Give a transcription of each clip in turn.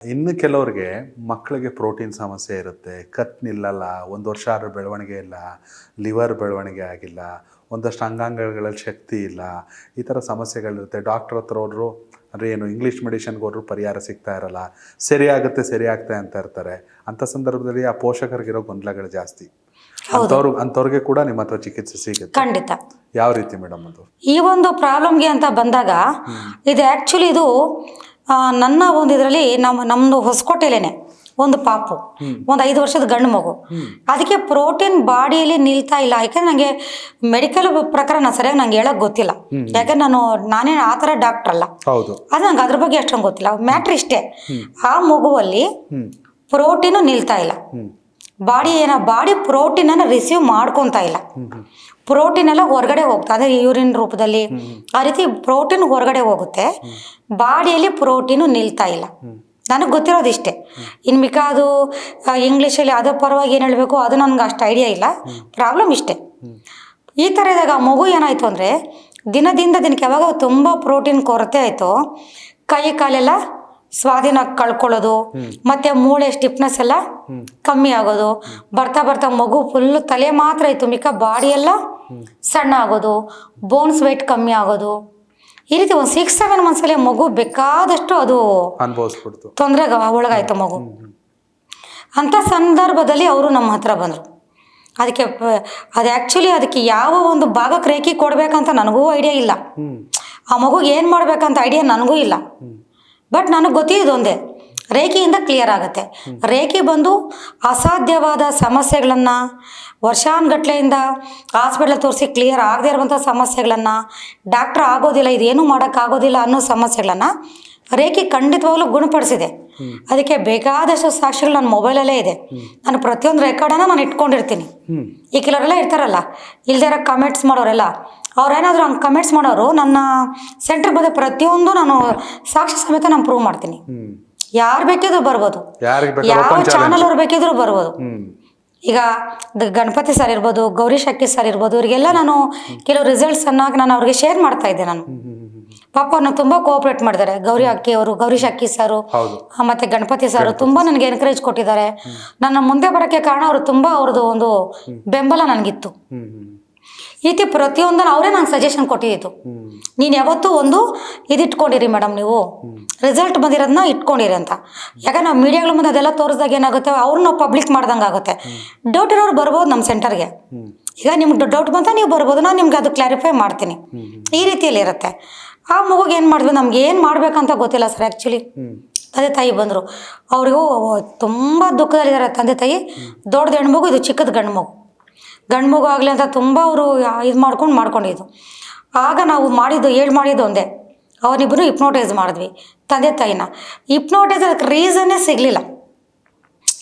ಇನ್ನು ಕೆಲವ್ರಿಗೆ ಮಕ್ಕಳಿಗೆ ಪ್ರೋಟೀನ್ ಸಮಸ್ಯೆ ಇರುತ್ತೆ, ಕತ್ ನಿಲ್ಲಲ್ಲ, ಒಂದು ವರ್ಷ ಆದ್ರೂ ಬೆಳವಣಿಗೆ ಇಲ್ಲ, ಲಿವರ್ ಬೆಳವಣಿಗೆ ಆಗಿಲ್ಲ, ಒಂದಷ್ಟು ಅಂಗಾಂಗಗಳಲ್ಲಿ ಶಕ್ತಿ ಇಲ್ಲ, ಈ ಥರ ಸಮಸ್ಯೆಗಳಿರುತ್ತೆ. ಡಾಕ್ಟ್ರ್ ಹತ್ರ ಹೋದ್ರು ಅಂದರೆ ಏನು ಇಂಗ್ಲೀಷ್ ಮೆಡಿಷನ್ಗೆ ಹೋದ್ರು ಪರಿಹಾರ ಸಿಗ್ತಾ ಇರಲ್ಲ, ಸರಿ ಆಗ್ತೆ ಅಂತ ಇರ್ತಾರೆ. ಅಂಥ ಸಂದರ್ಭದಲ್ಲಿ ಆ ಪೋಷಕರಿಗಿರೋ ಗೊಂದಲಗಳು ಜಾಸ್ತಿ. ಅಂಥವ್ರಿಗೆ ಕೂಡ ನಿಮ್ಮ ಹತ್ರ ಚಿಕಿತ್ಸೆ ಸಿಗುತ್ತೆ? ಖಂಡಿತ. ಯಾವ ರೀತಿ ಮೇಡಮ್ ಅದು? ಈ ಒಂದು ಪ್ರಾಬ್ಲಮ್ಗೆ ಅಂತ ಬಂದಾಗ ಇದು ಆ್ಯಕ್ಚುಲಿ ಇದು ನನ್ನ ಒಂದು ಇದರಲ್ಲಿ ನಮ್ಮದು ಹೊಸಕೋಟೆಲೇನೆ ಒಂದು ಪಾಪು, ಒಂದು 5 ವರ್ಷದ ಗಂಡು ಮಗು. ಅದಕ್ಕೆ ಪ್ರೋಟೀನ್ ಬಾಡಿಯಲ್ಲಿ ನಿಲ್ತಾ ಇಲ್ಲ. ಯಾಕಂದ್ರೆ ನನಗೆ ಮೆಡಿಕಲ್ ಪ್ರಕಾರ ಸರಿಯಾಗಿ ನಂಗೆ ಹೇಳಕ್ ಗೊತ್ತಿಲ್ಲ. ಯಾಕಂದ್ರೆ ನಾನೇ ಆ ಥರ ಡಾಕ್ಟರ್ ಅಲ್ಲ, ಅದು ನಂಗೆ ಅದ್ರ ಬಗ್ಗೆ ಅಷ್ಟೊಂದು ಗೊತ್ತಿಲ್ಲ. ಮ್ಯಾಟ್ರ್ ಇಷ್ಟೇ, ಆ ಮಗುವಲ್ಲಿ ಪ್ರೋಟೀನು ನಿಲ್ತಾ ಇಲ್ಲ. ಬಾಡಿ ಪ್ರೋಟೀನ್ ಅನ್ನು ರಿಸೀವ್ ಮಾಡ್ಕೊತಾ ಇಲ್ಲ. ಪ್ರೋಟೀನ್ ಎಲ್ಲ ಹೊರಗಡೆ ಹೋಗ್ತಾ, ಅಂದರೆ ಯೂರಿನ್ ರೂಪದಲ್ಲಿ ಆ ರೀತಿ ಪ್ರೋಟೀನ್ ಹೊರಗಡೆ ಹೋಗುತ್ತೆ. ಬಾಡಿಯಲ್ಲಿ ಪ್ರೋಟೀನು ನಿಲ್ತಾ ಇಲ್ಲ. ನನಗೆ ಗೊತ್ತಿರೋದು ಇಷ್ಟೇ. ಇನ್ನು ಮಿಕ್ಕ ಅದು ಇಂಗ್ಲೀಷಲ್ಲಿ ಅದರ ಪರವಾಗಿ ಏನು ಹೇಳಬೇಕು ಅದು ನನಗೆ ಅಷ್ಟು ಐಡಿಯಾ ಇಲ್ಲ. ಪ್ರಾಬ್ಲಮ್ ಇಷ್ಟೇ. ಈ ಥರ ಇದ್ದಾಗ ಆ ಮಗು ಏನಾಯಿತು ಅಂದರೆ ದಿನಕ್ಕೆ ಯಾವಾಗ ತುಂಬ ಪ್ರೋಟೀನ್ ಕೊರತೆ ಆಯಿತು, ಕೈ ಕಾಲೆಲ್ಲ ಸ್ವಾಧೀನ ಕಳ್ಕೊಳ್ಳೋದು, ಮತ್ತು ಮೂಳೆ ಸ್ಟಿಫ್ನೆಸ್ ಎಲ್ಲ ಕಮ್ಮಿ ಆಗೋದು. ಬರ್ತಾ ಮಗು ಫುಲ್ಲು ತಲೆ ಮಾತ್ರ ಇತ್ತು, ಮಿಕ್ಕ ಬಾಡಿ ಎಲ್ಲ ಸಣ್ಣ ಆಗೋದು, ಬೋನ್ಸ್ ವೆಯ್ಟ್ ಕಮ್ಮಿ ಆಗೋದು. ಈ ರೀತಿ ಒಂದು 6-7 ಮಂತ್ಸಲ್ಲಿ ಮಗು ಬೇಕಾದಷ್ಟು ಅದು ತೊಂದರೆಗೆ ಒಳಗಾಯ್ತು ಮಗು. ಅಂಥ ಸಂದರ್ಭದಲ್ಲಿ ಅವರು ನಮ್ಮ ಹತ್ರ ಬಂದರು. ಅದಕ್ಕೆ ಆ್ಯಕ್ಚುಲಿ ಅದಕ್ಕೆ ಯಾವ ಒಂದು ಭಾಗಕ್ಕೆ ರೇಖೆ ಕೊಡಬೇಕಂತ ನನಗೂ ಐಡಿಯಾ ಇಲ್ಲ. ಆ ಮಗುಗೆ ಏನು ಮಾಡಬೇಕಂತ ಐಡಿಯಾ ನನಗೂ ಇಲ್ಲ. ಬಟ್ ನನಗೆ ಗೊತ್ತಿದ್ದು ಒಂದೇ, ರೇಖೆಯಿಂದ ಕ್ಲಿಯರ್ ಆಗುತ್ತೆ. ರೇಖೆ ಬಂದು ಅಸಾಧ್ಯವಾದ ಸಮಸ್ಯೆಗಳನ್ನು ವರ್ಷಾನುಗಟ್ಲೆಯಿಂದ ಹಾಸ್ಪಿಟ್ಲ್ ತೋರಿಸಿ ಕ್ಲಿಯರ್ ಆಗದೆ ಇರುವಂಥ ಸಮಸ್ಯೆಗಳನ್ನು, ಡಾಕ್ಟ್ರ್ ಆಗೋದಿಲ್ಲ, ಇದೇನು ಮಾಡೋಕ್ಕಾಗೋದಿಲ್ಲ ಅನ್ನೋ ಸಮಸ್ಯೆಗಳನ್ನು ರೇಖೆ ಖಂಡಿತವಾಗ್ಲೂ ಗುಣಪಡಿಸಿದೆ. ಅದಕ್ಕೆ ಬೇಕಾದಷ್ಟು ಸಾಕ್ಷಿಗಳು ನನ್ನ ಮೊಬೈಲಲ್ಲೇ ಇದೆ. ನಾನು ಪ್ರತಿಯೊಂದು ರೆಕಾರ್ಡನ್ನು ನಾನು ಇಟ್ಕೊಂಡಿರ್ತೀನಿ. ಈ ಕೆಲವರೆಲ್ಲ ಇರ್ತಾರಲ್ಲ, ಇಲ್ದಿರೋ ಕಮೆಂಟ್ಸ್ ಮಾಡೋರೆಲ್ಲ, ಅವ್ರೇನಾದರೂ ಹಂಗೆ ಕಮೆಂಟ್ಸ್ ಮಾಡೋರು ನನ್ನ ಸೆಂಟ್ರಿಗೆ ಬಂದ ಪ್ರತಿಯೊಂದು ನಾನು ಸಾಕ್ಷಿ ಸಮೇತ ನಾನು ಪ್ರೂವ್ ಮಾಡ್ತೀನಿ. ಯಾರು ಬೇಕಿದ್ರು ಬರ್ಬೋದು, ಯಾವ ಚಾನಲ್ ಅವ್ರು ಬೇಕಿದ್ರು ಬರ್ಬೋದು. ಈಗ ಗಣಪತಿ ಸರ್ ಇರ್ಬೋದು, ಗೌರಿ ಶಕ್ತಿ ಸರ್ ಇರ್ಬೋದು, ಇವರಿಗೆಲ್ಲ ನಾನು ಕೆಲವು ರಿಸಲ್ಟ್ಸನ್ನು ನಾನು ಅವ್ರಿಗೆ ಶೇರ್ ಮಾಡ್ತಾ ಇದ್ದೆ. ನಾನು ಪಾಪ ಅವ್ರನ್ನ ತುಂಬ ಕೋಆಪ್ರೇಟ್ ಮಾಡಿದ್ದಾರೆ. ಗೌರಿ ಅಕ್ಕಿ ಅವರು, ಗೌರಿ ಶಕ್ಕಿ ಸರು, ಮತ್ತು ಗಣಪತಿ ಸರ್ ತುಂಬ ನನಗೆ ಎನ್ಕರೇಜ್ ಕೊಟ್ಟಿದ್ದಾರೆ. ನನ್ನ ಮುಂದೆ ಬರೋಕ್ಕೆ ಕಾರಣ ಅವರು ತುಂಬ ಅವ್ರದ್ದು ಒಂದು ಬೆಂಬಲ ನನಗಿತ್ತು. ಈ ರೀತಿ ಪ್ರತಿಯೊಂದನ್ನು ಅವರೇ ನಂಗೆ ಸಜೆಷನ್ ಕೊಟ್ಟಿದ್ದು. ನೀನು ಯಾವತ್ತೂ ಒಂದು ಇದಿಟ್ಕೊಂಡಿರಿ ಮೇಡಮ್, ನೀವು ರಿಸಲ್ಟ್ ಬಂದಿರೋದನ್ನ ಇಟ್ಕೊಂಡಿರಿ ಅಂತ. ಯಾಕಂದ್ರೆ ನಾವು ಮೀಡಿಯಾಗಳ ಮುಂದೆ ಅದೆಲ್ಲ ತೋರಿಸಿದಾಗ ಏನಾಗುತ್ತೆ, ಅವ್ರು ನಾವು ಪಬ್ಲಿಕ್ ಮಾಡ್ದಂಗೆ ಆಗುತ್ತೆ. ಡೌಟ್ ಇರೋರು ಬರ್ಬೋದು ನಮ್ಮ ಸೆಂಟರ್ಗೆ. ಈಗ ನಿಮ್ಗೆ ಡೌಟ್ ಬಂತ ನೀವು ಬರ್ಬೋದು, ನಾನು ನಿಮ್ಗೆ ಅದು ಕ್ಲಾರಿಫೈ ಮಾಡ್ತೀನಿ. ಈ ರೀತಿಯಲ್ಲಿ ಇರುತ್ತೆ. ಆ ಮಗುಗೆ ಏನು ಮಾಡಿದ್ವಿ, ನಮ್ಗೆ ಏನು ಮಾಡ್ಬೇಕಂತ ಗೊತ್ತಿಲ್ಲ ಸರ್. ಆ್ಯಕ್ಚುಲಿ ತಂದೆ ತಾಯಿ ಬಂದರು, ಅವರಿಗೂ ತುಂಬ ದುಃಖದಲ್ಲಿದ್ದಾರೆ. ತಂದೆ ತಾಯಿ ದೊಡ್ಡದು ಹೆಣ್ಮಗು, ಇದು ಚಿಕ್ಕದು ಗಂಡು ಮಗು ಆಗಲಿ ಅಂತ ತುಂಬ ಅವರು ಇದು ಮಾಡ್ಕೊಂಡಿದ್ದು. ಆಗ ನಾವು ಮಾಡಿದ್ದು ಒಂದೇ, ಅವನಿಬ್ಬರು ಹಿಪ್ನೋಟೈಸ್ ಮಾಡಿದ್ವಿ ತಂದೆ ತಾಯಿನ. ಹಿಪ್ನೋಟೈಸ್ ಅದಕ್ಕೆ ರೀಸನ್ನೇ ಸಿಗಲಿಲ್ಲ.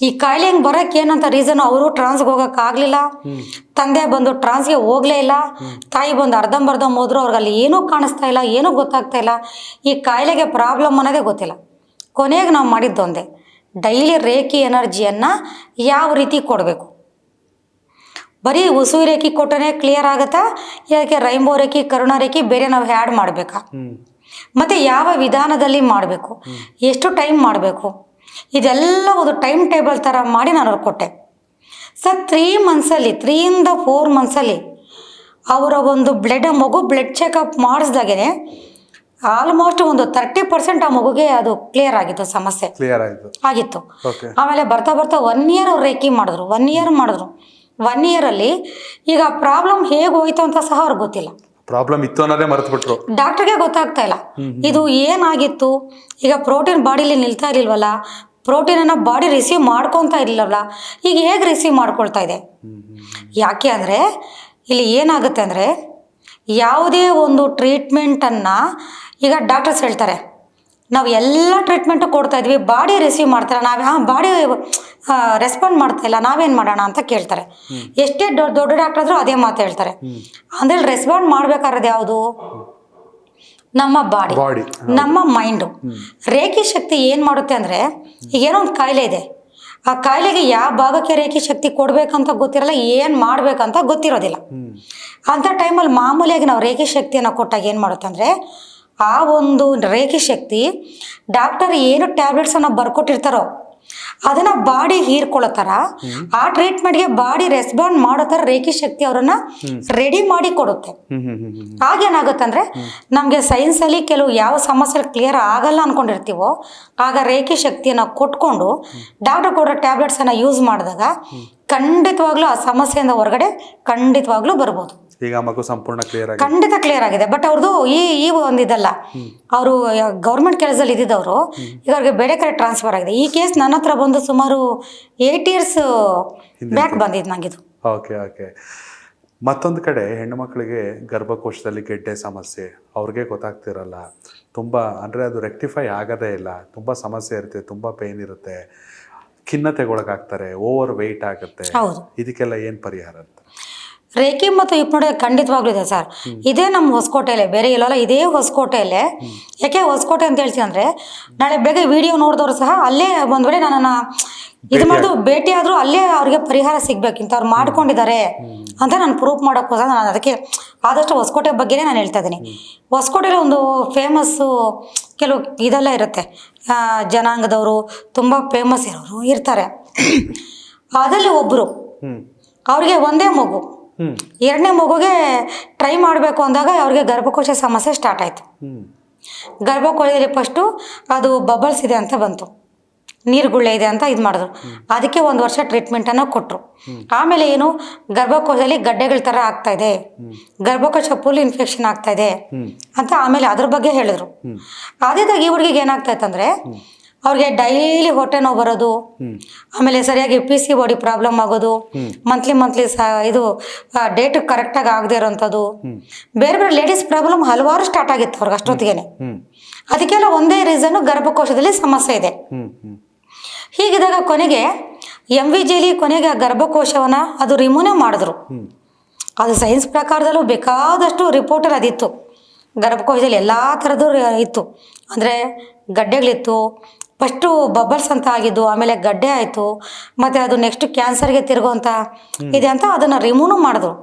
ಈ ಕಾಯಿಲೆ ಹಿಂಗೆ ಬರೋಕ್ಕೆ ಏನಂತ ರೀಸನ್, ಅವರು ಟ್ರಾನ್ಸ್ಗೆ ಹೋಗೋಕ್ಕಾಗಲಿಲ್ಲ. ತಂದೆ ಬಂದು ಟ್ರಾನ್ಸ್ಗೆ ಹೋಗಲೇ ಇಲ್ಲ. ತಾಯಿ ಬಂದು ಅರ್ಧಂಬರ್ಧ ಹೋದ್ರು. ಅವ್ರಿಗಲ್ಲಿ ಏನೂ ಕಾಣಿಸ್ತಾ ಇಲ್ಲ, ಏನೂ ಗೊತ್ತಾಗ್ತಾ ಇಲ್ಲ. ಈ ಕಾಯಿಲೆಗೆ ಪ್ರಾಬ್ಲಮ್ ಅನ್ನೋದೇ ಗೊತ್ತಿಲ್ಲ. ಕೊನೆಗೆ ನಾವು ಮಾಡಿದ್ದೊಂದೇ, ಡೈಲಿ ರೇಖಿ ಎನರ್ಜಿಯನ್ನು ಯಾವ ರೀತಿ ಕೊಡಬೇಕು. ಬರೀ ಉಸುವಿ ರೇಖೆ ಕೊಟ್ಟರೆ ಕ್ಲಿಯರ್ ಆಗುತ್ತಾ, ಇದಕ್ಕೆ ರೈನ್ಬೋ ರೇಖೆ, ಕರುಣ ರೇಖೆ ಬೇರೆ ನಾವು ಆ್ಯಡ್ ಮಾಡಬೇಕಾ, ಮತ್ತು ಯಾವ ವಿಧಾನದಲ್ಲಿ ಮಾಡಬೇಕು, ಎಷ್ಟು ಟೈಮ್ ಮಾಡಬೇಕು, ಇದೆಲ್ಲ ಒಂದು ಟೈಮ್ ಟೇಬಲ್ ಥರ ಮಾಡಿ ನಾನು ಅವ್ರಿಗೆ ಕೊಟ್ಟೆ ಸರ್. 3 to 4 ಮಂತ್ಸಲ್ಲಿ ಅವರ ಒಂದು ಮಗು ಬ್ಲಡ್ ಚೆಕಪ್ ಮಾಡಿಸ್ದಾಗೇ ಆಲ್ಮೋಸ್ಟ್ ಒಂದು 30% ಆ ಮಗುಗೆ ಅದು ಕ್ಲಿಯರ್ ಆಗಿತ್ತು, ಸಮಸ್ಯೆ ಆಗಿತ್ತು. ಆಮೇಲೆ ಬರ್ತಾ 1 ಇಯರ್ ಅವ್ರು ರೇಖೆ ಮಾಡಿದ್ರು. 1 ಇಯರಲ್ಲಿ ಈಗ ಪ್ರಾಬ್ಲಮ್ ಹೇಗೆ ಹೋಯ್ತು ಅಂತ ಸಹ ಅವ್ರಿಗೆ ಗೊತ್ತಿಲ್ಲ. ಪ್ರಾಬ್ಲಮ್ ಇತ್ತು ಅನ್ನೋದೇ ಮರೆತುಬಿಟ್ರು. ಡಾಕ್ಟರ್ಗೆ ಗೊತ್ತಾಗ್ತಾ ಇಲ್ಲ ಇದು ಏನಾಗಿತ್ತು. ಈಗ ಪ್ರೋಟೀನ್ ಬಾಡಿಲಿ ನಿಲ್ತಾ ಇರಲಿಲ್ವಲ್ಲ, ಪ್ರೋಟೀನನ್ನು ಬಾಡಿ ರಿಸೀವ್ ಮಾಡ್ಕೊತಾ ಇರಲಿಲ್ಲವಲ್ಲ, ಈಗ ಹೇಗೆ ರಿಸೀವ್ ಮಾಡ್ಕೊಳ್ತಾ ಇದೆ. ಯಾಕೆ ಅಂದರೆ ಇಲ್ಲಿ ಏನಾಗುತ್ತೆ ಅಂದರೆ, ಯಾವುದೇ ಒಂದು ಟ್ರೀಟ್ಮೆಂಟನ್ನು ಈಗ ಡಾಕ್ಟರ್ಸ್ ಹೇಳ್ತಾರೆ, ನಾವು ಎಲ್ಲ ಟ್ರೀಟ್ಮೆಂಟು ಕೊಡ್ತಾ ಇದ್ವಿ, ಬಾಡಿ ರಿಸೀವ್ ಮಾಡ್ತಾರೆ, ಬಾಡಿ ರೆಸ್ಪಾಂಡ್ ಮಾಡ್ತಾ ಇಲ್ಲ, ನಾವೇನು ಮಾಡೋಣ ಅಂತ ಕೇಳ್ತಾರೆ. ಎಷ್ಟೇ ದೊಡ್ಡ ಡಾಕ್ಟರ್ ಆದರೂ ಅದೇ ಮಾತು ಹೇಳ್ತಾರೆ. ಅಂದರೆ ರೆಸ್ಪಾಂಡ್ ಮಾಡಬೇಕಾದ್ರೆ ಯಾವುದು, ನಮ್ಮ ಬಾಡಿ, ನಮ್ಮ ಮೈಂಡು. ರೇಖೆ ಶಕ್ತಿ ಏನು ಮಾಡುತ್ತೆ ಅಂದರೆ, ಈಗ ಏನೋ ಒಂದು ಕಾಯಿಲೆ ಇದೆ, ಆ ಕಾಯಿಲೆಗೆ ಯಾವ ಭಾಗಕ್ಕೆ ರೇಖೆ ಶಕ್ತಿ ಕೊಡಬೇಕಂತ ಗೊತ್ತಿರಲ್ಲ, ಏನು ಮಾಡಬೇಕಂತ ಗೊತ್ತಿರೋದಿಲ್ಲ. ಅಂಥ ಟೈಮಲ್ಲಿ ಮಾಮೂಲಿಯಾಗಿ ನಾವು ರೇಖೆ ಶಕ್ತಿಯನ್ನು ಕೊಟ್ಟಾಗ ಏನು ಮಾಡುತ್ತೆ ಅಂದರೆ, ಆ ಒಂದು ರೇಖೆ ಶಕ್ತಿ ಡಾಕ್ಟರ್ ಏನು ಟ್ಯಾಬ್ಲೆಟ್ಸನ್ನು ಬರ್ಕೊಟ್ಟಿರ್ತಾರೋ ಅದನ್ನು ಬಾಡಿ ಹೀರ್ಕೊಳ್ಳೋ ಥರ ಆ ಟ್ರೀಟ್ಮೆಂಟ್ಗೆ ಬಾಡಿ ರೆಸ್ಪಾಂಡ್ ಮಾಡೋ ಥರ ರೇಖೆ ಶಕ್ತಿ ಅವರನ್ನು ರೆಡಿ ಮಾಡಿ ಕೊಡುತ್ತೆ. ಆಗೇನಾಗುತ್ತಂದ್ರೆ ನಮಗೆ ಸೈನ್ಸಲ್ಲಿ ಕೆಲವು ಯಾವ ಸಮಸ್ಯೆ ಕ್ಲಿಯರ್ ಆಗಲ್ಲ ಅಂದ್ಕೊಂಡಿರ್ತೀವೋ ಆಗ ರೇಖೆ ಶಕ್ತಿಯನ್ನು ಕೊಟ್ಕೊಂಡು ಡಾಕ್ಟರ್ ಕೊಡೋ ಟ್ಯಾಬ್ಲೆಟ್ಸನ್ನು ಯೂಸ್ ಮಾಡಿದಾಗ ಖಂಡಿತವಾಗ್ಲೂ ಆ ಸಮಸ್ಯೆಯಿಂದ ಹೊರಗಡೆ ಖಂಡಿತವಾಗ್ಲೂ ಬರ್ಬೋದು. ಈಗ ಮಗು ಸಂಪೂರ್ಣ ಕ್ಲಿಯರ್ ಆಗಿದೆ, ಖಂಡಿತ ಕ್ಲಿಯರ್ ಆಗಿದೆ. ಬಟ್ ಅವ್ರದ್ದು ಈ ಒಂದಿದಲ್ಲ, ಅವರು ಗೌರ್ಮೆಂಟ್ ಕೆಲಸದಲ್ಲಿ ಇದ್ದಿದ್ದವರು ಈಗ ಅವ್ರಿಗೆ ಬೇರೆ ಕಡೆ ಟ್ರಾನ್ಸ್ಫರ್ ಆಗಿದೆ. ಈ ಕೇಸ್ ನನ್ನ ಹತ್ರ ಬಂದು ಸುಮಾರು 8 years ಬ್ಯಾಕ್ ಬಂದಿದ್ದು ನಂಗಿದು. Okay okay. ಮತ್ತೊಂದು ಕಡೆ ಹೆಣ್ಣು ಮಕ್ಕಳಿಗೆ ಗರ್ಭಕೋಶದಲ್ಲಿ ಗೆಡ್ಡೆ ಸಮಸ್ಯೆ ಅವ್ರಿಗೆ ಗೊತ್ತಾಗ್ತಿರಲ್ಲ, ತುಂಬ ಅಂದರೆ ಅದು ರೆಕ್ಟಿಫೈ ಆಗೋದೇ ಇಲ್ಲ, ತುಂಬ ಸಮಸ್ಯೆ ಇರುತ್ತೆ, ತುಂಬ ಪೇನ್ ಇರುತ್ತೆ, ಖಿನ್ನತೆಗೊಳಗಾಗ್ತಾರೆ, ಓವರ್ ವೆಯ್ಟ್ ಆಗುತ್ತೆ. ಹೌದು. ಇದಕ್ಕೆಲ್ಲ ಏನು ಪರಿಹಾರ ಅಂತ? ರೇಖೆ ಮತ್ತು ಹಿಪ್ನೋಟಿಕ್ ಖಂಡಿತವಾಗ್ಲೂ ಇದೆ ಸರ್. ಇದೇ ನಮ್ಮ ಹೊಸಕೋಟೆಯಲ್ಲೇ, ಬೇರೆ ಇಲ್ಲಲ್ಲ, ಇದೇ ಹೊಸಕೋಟೆಯಲ್ಲೇ. ಯಾಕೆ ಹೊಸಕೋಟೆ ಅಂತ ಹೇಳ್ತೀನಿ ಅಂದರೆ ನಾಳೆ ಬೆಳಗ್ಗೆ ವಿಡಿಯೋ ನೋಡಿದವರು ಸಹ ಅಲ್ಲೇ ಒಂದು ವೇಳೆ ನನ್ನನ್ನು ಇದು ಮಾಡಿದ್ರು ಭೇಟಿ ಆದರೂ ಅಲ್ಲೇ ಅವ್ರಿಗೆ ಪರಿಹಾರ ಸಿಗ್ಬೇಕು, ಇಂಥವ್ರು ಮಾಡ್ಕೊಂಡಿದ್ದಾರೆ ಅಂತ ನಾನು ಪ್ರೂಫ್ ಮಾಡೋಕ್ಕೋಸ್ಕರ ನಾನು ಅದಕ್ಕೆ ಆದಷ್ಟು ಹೊಸಕೋಟೆ ಬಗ್ಗೆನೇ ನಾನು ಹೇಳ್ತಾ ಇದ್ದೀನಿ. ಹೊಸಕೋಟೆಯಲ್ಲಿ ಒಂದು ಫೇಮಸ್ಸು ಕೆಲವು ಇದೆಲ್ಲ ಇರುತ್ತೆ, ಜನಾಂಗದವರು ತುಂಬ ಫೇಮಸ್ ಇರೋರು ಇರ್ತಾರೆ. ಅದರಲ್ಲಿ ಒಬ್ಬರು, ಅವ್ರಿಗೆ ಒಂದೇ ಮಗು, 2ನೇ ಮಗುಗೆ ಟ್ರೈ ಮಾಡಬೇಕು ಅಂದಾಗ ಅವ್ರಿಗೆ ಗರ್ಭಕೋಶ ಸಮಸ್ಯೆ ಸ್ಟಾರ್ಟ್ ಆಯಿತು. ಗರ್ಭಕೋಶದಲ್ಲಿ ಫಸ್ಟು ಅದು ಬಬಲ್ಸ್ ಇದೆ ಅಂತ ಬಂತು, ನೀರುಗುಳ್ಳೆ ಇದೆ ಅಂತ ಇದು ಮಾಡಿದ್ರು. ಅದಕ್ಕೆ 1 ವರ್ಷ ಟ್ರೀಟ್ಮೆಂಟನ್ನು ಕೊಟ್ಟರು. ಆಮೇಲೆ ಏನು, ಗರ್ಭಕೋಶದಲ್ಲಿ ಗಡ್ಡೆಗಳ ಥರ ಆಗ್ತಾ ಇದೆ, ಗರ್ಭಕೋಶ ಫುಲ್ ಇನ್ಫೆಕ್ಷನ್ ಆಗ್ತಾ ಇದೆ ಅಂತ ಆಮೇಲೆ ಅದ್ರ ಬಗ್ಗೆ ಹೇಳಿದ್ರು. ಅದೇದಾಗ ಈ ಹುಡುಗಿಗೆ ಏನಾಗ್ತಾ ಇತ್ತಂದರೆ ಅವ್ರಿಗೆ ಡೈಲಿ ಹೊಟ್ಟೆ ನೋವು ಬರೋದು, ಆಮೇಲೆ ಸರಿಯಾಗಿ PCOD ಪ್ರಾಬ್ಲಮ್ ಆಗೋದು, ಮಂತ್ಲಿ ಇದು ಡೇಟ್ ಕರೆಕ್ಟಾಗಿ ಆಗದೆ ಇರೋಂಥದ್ದು, ಬೇರೆ ಬೇರೆ ಲೇಡೀಸ್ ಪ್ರಾಬ್ಲಮ್ ಹಲವಾರು ಸ್ಟಾರ್ಟ್ ಆಗಿತ್ತು ಅವ್ರಿಗೆ ಅಷ್ಟೊತ್ತಿಗೆ. ಅದಕ್ಕೆಲ್ಲ ಒಂದೇ ರೀಸನ್ನು, ಗರ್ಭಕೋಶದಲ್ಲಿ ಸಮಸ್ಯೆ ಇದೆ. ಹೀಗಿದಾಗ ಕೊನೆಗೆ MVJಲಿ ಕೊನೆಗೆ ಆ ಗರ್ಭಕೋಶವನ್ನು ಅದು ರಿಮೂವ್ ಮಾಡಿದ್ರು. ಅದು ಸೈನ್ಸ್ ಪ್ರಕಾರದಲ್ಲೂ ಬೇಕಾದಷ್ಟು ರಿಪೋರ್ಟಲ್ಲಿ ಅದಿತ್ತು. ಗರ್ಭಕೋಶದಲ್ಲಿ ಎಲ್ಲ ಥರದ್ದು ಇತ್ತು, ಅಂದರೆ ಗಡ್ಡೆಗಳಿತ್ತು, ಫಸ್ಟು ಬಬಲ್ಸ್ ಅಂತ ಆಗಿದ್ದು, ಆಮೇಲೆ ಗಡ್ಡೆ ಆಯಿತು, ಮತ್ತು ಅದು ನೆಕ್ಸ್ಟ್ ಕ್ಯಾನ್ಸರ್ಗೆ ತಿರುಗುವಂಥ ಇದೆ ಅಂತ ಅದನ್ನು ರಿಮೂವ್ ಮಾಡಿದ್ರು.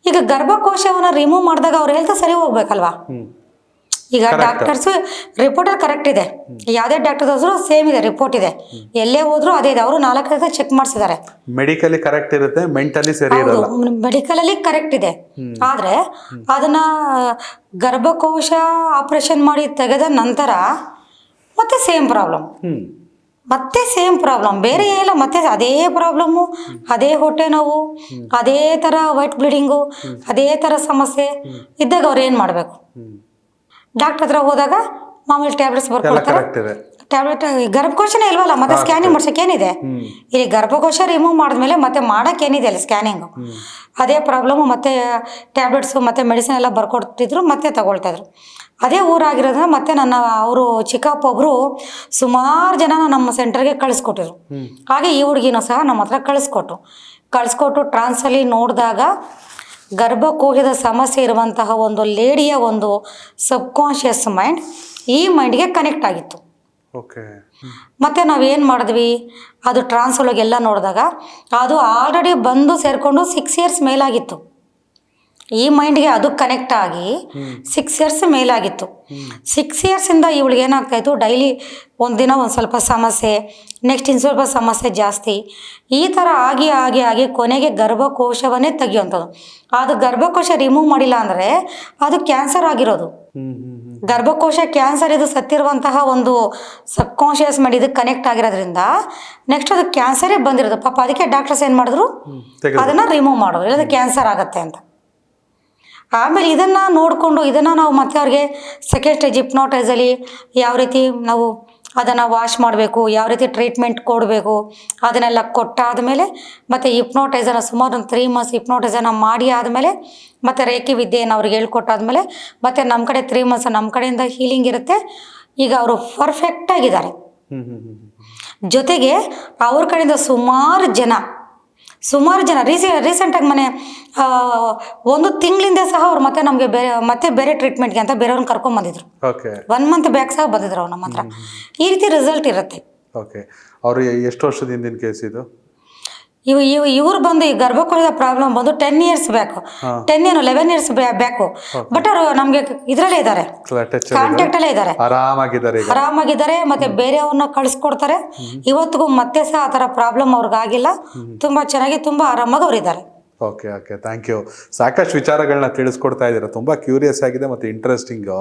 ಈಗ ಗರ್ಭಕೋಶವನ್ನು ರಿಮೂವ್ ಮಾಡಿದಾಗ ಅವ್ರು ಹೇಳ್ತಾ ಸರಿ ಹೋಗ್ಬೇಕಲ್ವಾ. ಈಗ ಡಾಕ್ಟರ್ಸು ರಿಪೋರ್ಟಲ್ಲಿ ಕರೆಕ್ಟ್ ಇದೆ, ಯಾವುದೇ ಡಾಕ್ಟರ್ ಹೋದ್ರು ಸೇಮ್ ಇದೆ, ರಿಪೋರ್ಟ್ ಇದೆ, ಎಲ್ಲೇ ಹೋದ್ರು ಅದೇ ಇದೆ. ಅವರು 4 ಸಲ ಚೆಕ್ ಮಾಡಿಸಿದ್ದಾರೆ. ಮೆಡಿಕಲಿ ಕರೆಕ್ಟ್ ಇರುತ್ತೆ, ಮೆಂಟಲಿ ಸರಿ ಇರಲ್ಲ. ಮೆಡಿಕಲಲ್ಲಿ ಕರೆಕ್ಟ್ ಇದೆ, ಆದರೆ ಅದನ್ನ ಗರ್ಭಕೋಶ ಆಪರೇಷನ್ ಮಾಡಿ ತೆಗೆದ ನಂತರ ಮತ್ತೆ ಸೇಮ್ ಪ್ರಾಬ್ಲಮ್, ಬೇರೆ ಏನಿಲ್ಲ, ಮತ್ತೆ ಅದೇ ಪ್ರಾಬ್ಲಮ್ಮು, ಅದೇ ಹೊಟ್ಟೆ ನೋವು, ಅದೇ ಥರ ವೈಟ್ ಬ್ಲೀಡಿಂಗು, ಅದೇ ಥರ ಸಮಸ್ಯೆ ಇದ್ದಾಗ ಅವ್ರು ಏನು ಮಾಡಬೇಕು? ಡಾಕ್ಟರ್ ಹತ್ರ ಹೋದಾಗ ಮಾಮೂಲಿ ಟ್ಯಾಬ್ಲೆಟ್ಸ್ ಬರ್ಕೊಡ್ತಾರೆ. ಟ್ಯಾಬ್ಲೆಟ್ ಗರ್ಭಕೋಶನೇ ಇಲ್ವಲ್ಲ, ಮತ್ತೆ ಸ್ಕ್ಯಾನಿಂಗ್ ಮಾಡ್ಸೋಕೆ ಏನಿದೆ? ಇಲ್ಲಿ ಗರ್ಭಕೋಶ ರಿಮೂವ್ ಮಾಡಿದ್ಮೇಲೆ ಮತ್ತೆ ಮಾಡೋಕ್ಕೇನಿದೆ ಅಲ್ಲಿ ಸ್ಕ್ಯಾನಿಂಗು, ಅದೇ ಪ್ರಾಬ್ಲಮ್ಮು, ಮತ್ತೆ ಟ್ಯಾಬ್ಲೆಟ್ಸು ಮತ್ತು ಮೆಡಿಸಿನ್ ಎಲ್ಲ ಬರ್ಕೊಡ್ತಿದ್ರು, ಮತ್ತೆ ತಗೊಳ್ತಾಯಿದ್ರು. ಅದೇ ಊರಾಗಿರೋದ್ರಿಂದ ಮತ್ತೆ ಅವರು ಚಿಕ್ಕಪ್ಪ ಒಬ್ಬರು ಸುಮಾರು ಜನ ನಮ್ಮ ಸೆಂಟರ್ಗೆ ಕಳಿಸ್ಕೊಟ್ಟಿದ್ರು. ಹಾಗೆ ಈ ಹುಡುಗಿನೂ ಸಹ ನಮ್ಮ ಹತ್ರ ಕಳಿಸ್ಕೊಟ್ಟು ಟ್ರಾನ್ಸಲ್ಲಿ ನೋಡಿದಾಗ ಗರ್ಭಕೋಶದ ಸಮಸ್ಯೆ ಇರುವಂತಹ ಒಂದು ಲೇಡಿಯ ಒಂದು ಸಬ್ಕಾನ್ಷಿಯಸ್ ಮೈಂಡ್ ಈ ಮೈಂಡ್ಗೆ ಕನೆಕ್ಟ್ ಆಗಿತ್ತು. ಮತ್ತು ನಾವೇನು ಮಾಡಿದ್ವಿ, ಅದು ಟ್ರಾನ್ಸೊಳಗೆ ಎಲ್ಲ ನೋಡಿದಾಗ ಅದು ಆಲ್ರೆಡಿ ಬಂದು ಸೇರಿಕೊಂಡು 6 years ಮೇಲಾಗಿತ್ತು. ಈ ಮೈಂಡ್ಗೆ ಅದು ಕನೆಕ್ಟ್ ಆಗಿ 6 years ಮೇಲಾಗಿತ್ತು. 6 yearsಯಿಂದ ಇವಳಿಗೆ ಏನಾಗ್ತಾಯಿತ್ತು, ಡೈಲಿ ಒಂದಿನ ಒಂದು ಸ್ವಲ್ಪ ಸಮಸ್ಯೆ, ನೆಕ್ಸ್ಟ್ ಇನ್ನು ಸ್ವಲ್ಪ ಸಮಸ್ಯೆ ಜಾಸ್ತಿ, ಈ ಥರ ಆಗಿ ಕೊನೆಗೆ ಗರ್ಭಕೋಶವನ್ನೇ ತೆಗಿಯುವಂಥದ್ದು. ಅದು ಗರ್ಭಕೋಶ ರಿಮೂವ್ ಮಾಡಿಲ್ಲ ಅಂದರೆ ಅದು ಕ್ಯಾನ್ಸರ್ ಆಗಿರೋದು. ಗರ್ಭಕೋಶ ಕ್ಯಾನ್ಸರ್ ಇದು ಸತ್ತಿರುವಂತಹ ಒಂದು ಸಬ್ಕಾನ್ಷಿಯಸ್ ಮೈಂಡ್ ಇದಕ್ಕೆ ಕನೆಕ್ಟ್ ಆಗಿರೋದ್ರಿಂದ ನೆಕ್ಸ್ಟ್ ಅದು ಕ್ಯಾನ್ಸರೇ ಬಂದಿರೋದು. ಪಾಪ ಅದಕ್ಕೆ ಡಾಕ್ಟರ್ಸ್ ಏನು ಮಾಡಿದ್ರು, ಅದನ್ನು ರಿಮೂವ್ ಮಾಡೋದು, ಇಲ್ಲದ ಕ್ಯಾನ್ಸರ್ ಆಗುತ್ತೆ ಅಂತ. ಆಮೇಲೆ ಇದನ್ನು ನೋಡಿಕೊಂಡು ನಾವು ಮತ್ತೆ ಅವ್ರಿಗೆ ಸೆಕೆಂಡ್ ಸ್ಟೇಜ್ ಹಿಪ್ನೋಟೈಸಲ್ಲಿ ಯಾವ ರೀತಿ ನಾವು ಅದನ್ನು ವಾಶ್ ಮಾಡಬೇಕು, ಯಾವ ರೀತಿ ಟ್ರೀಟ್ಮೆಂಟ್ ಕೊಡಬೇಕು, ಅದನ್ನೆಲ್ಲ ಕೊಟ್ಟಾದಮೇಲೆ ಮತ್ತು ಹಿಪ್ನೋಟೈಸನ್ನು ಸುಮಾರು ಒಂದು 3 months ಹಿಪ್ನೋಟೈಸನ್ನು ಮಾಡಿ ಆದಮೇಲೆ ಮತ್ತು ರೇಖೆ ವಿದ್ಯೆಯನ್ನು ಅವ್ರಿಗೆ ಹೇಳ್ಕೊಟ್ಟಾದ್ಮೇಲೆ ಮತ್ತು ನಮ್ಮ ಕಡೆ 3 months ನಮ್ಮ ಕಡೆಯಿಂದ ಹೀಲಿಂಗ್ ಇರುತ್ತೆ. ಈಗ ಅವರು ಪರ್ಫೆಕ್ಟಾಗಿದ್ದಾರೆ. ಜೊತೆಗೆ ಅವ್ರ ಕಡೆಯಿಂದ ಸುಮಾರು ಜನ ರೀಸೆಂಟಾಗಿ ಒಂದು ತಿಂಗಳಿಂದ ಸಹ ಅವ್ರು ಮತ್ತೆ ನಮಗೆ ಬೇರೆ ಟ್ರೀಟ್ಮೆಂಟ್ಗೆ ಅಂತ ಬೇರೆಯವ್ರನ್ನ ಕರ್ಕೊಂಡ್ಬಂದಿದ್ರು. 1 month ಬ್ಯಾಕ್ ಸಹ ಬಂದಿದ್ರು ಅವ್ರು ನಮ್ಮ ಹತ್ರ. ಈ ರೀತಿ ರಿಸಲ್ಟ್ ಇರುತ್ತೆ. ಅವರು ಎಷ್ಟು ವರ್ಷದ ಹಿಂದಿನ ಕೇಸ್ ಇದು? ಇವ್ರು ಬಂದು ಈ ಗರ್ಭಕೋಶದ ಪ್ರಾಬ್ಲಮ್ ಬಂದು 10 years back 11 years back. But ಅವರು ನಮ್ಗೆ ಇದ್ರಲ್ಲೇ ಇದ್ದಾರೆ, ಕಾಂಟ್ಯಾಕ್ಟ್ ಅಲ್ಲೇ ಇದ್ದಾರೆ, ಆರಾಮಾಗಿದ್ದಾರೆ. ಮತ್ತೆ ಬೇರೆಯವ್ರನ್ನ ಕಳಿಸ್ಕೊಡ್ತಾರೆ. ಇವತ್ತಿಗೂ ಮತ್ತೆ ಸಹ ಆ ಥರ ಪ್ರಾಬ್ಲಮ್ ಅವ್ರಿಗಾಗಿಲ್ಲ. ತುಂಬಾ ಚೆನ್ನಾಗಿ ತುಂಬಾ ಆರಾಮಾಗಿ ಅವರಿದ್ದಾರೆ. Okay thank you. ಸಾಕಷ್ಟು ವಿಚಾರಗಳನ್ನ ತಿಳಿಸ್ಕೊಡ್ತಾ ಇದ್ದೀರಾ. ತುಂಬ ಕ್ಯೂರಿಯಸ್ ಆಗಿದೆ ಮತ್ತು ಇಂಟ್ರೆಸ್ಟಿಂಗು.